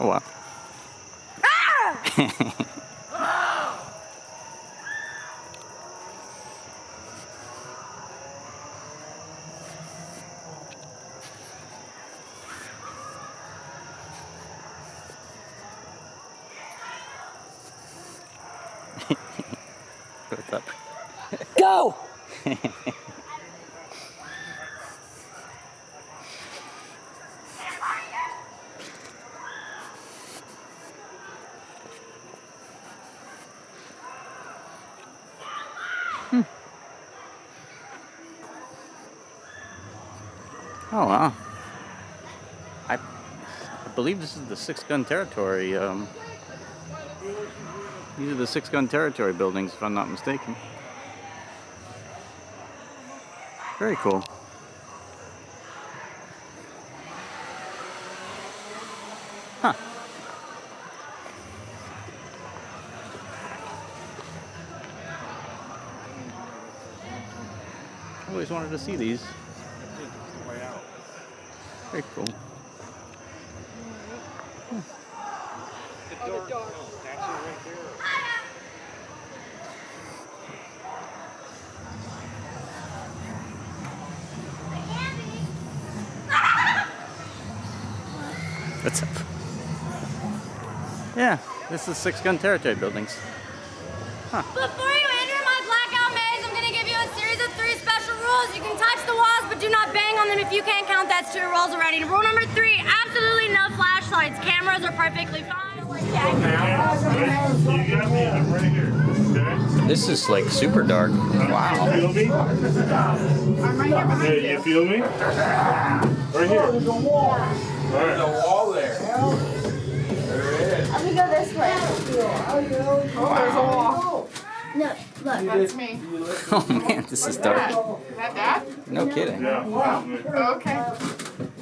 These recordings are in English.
Oh wow. What's up? Go! Oh wow. I believe this is the 6-gun territory. These are the 6-gun territory buildings, if I'm not mistaken. Very cool. Huh. I always wanted to see these. Very cool. What's up? Yeah, this is 6-gun territory buildings. Huh. Before you enter my blackout maze, I'm going to give you a series of 3 special rules. You can touch the walls, but do not bang on them if you can't count. That's 2 rules already. Rule number 3, absolutely no flashlights. Cameras are perfectly fine. You got me, I'm right here. Okay? This is like super dark. Wow. You feel me? Hey, you feel me? Right here. There's a wall. There's a wall there. There it is. Let me go this way. Oh, there's a wall. No, look. That's me. Oh man, this is dark. Is that Dad? No kidding. Yeah. Oh, okay.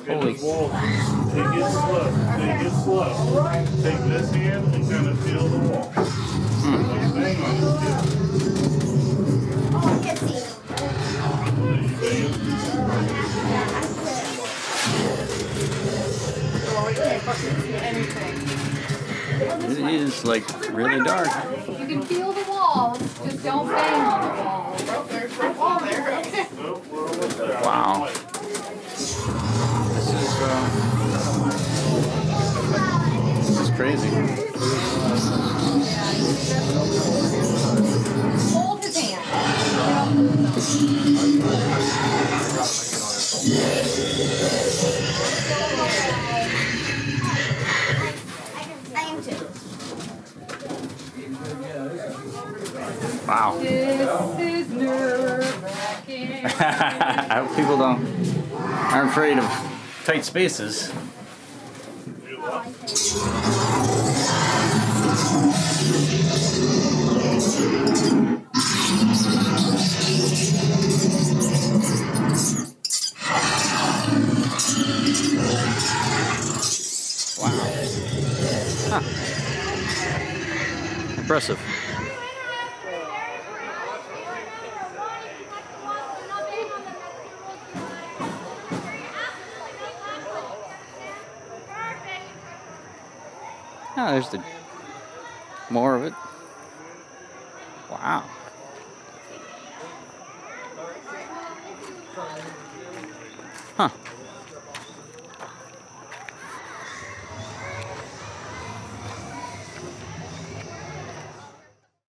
Holy. Take it slow. Take it slow. Take this hand and kind of feel the wall. Hang on. Oh, I can't see. Oh, we can't fucking see anything. It is like really dark. You can feel the walls, just don't bang on the wall. Oh, there's the wall there. Okay. Wow. This is crazy. Hold his hand. Wow. This is nerve-wracking. I hope people aren't afraid of tight spaces. Wow. Huh. Impressive. Oh, there's more of it. Wow.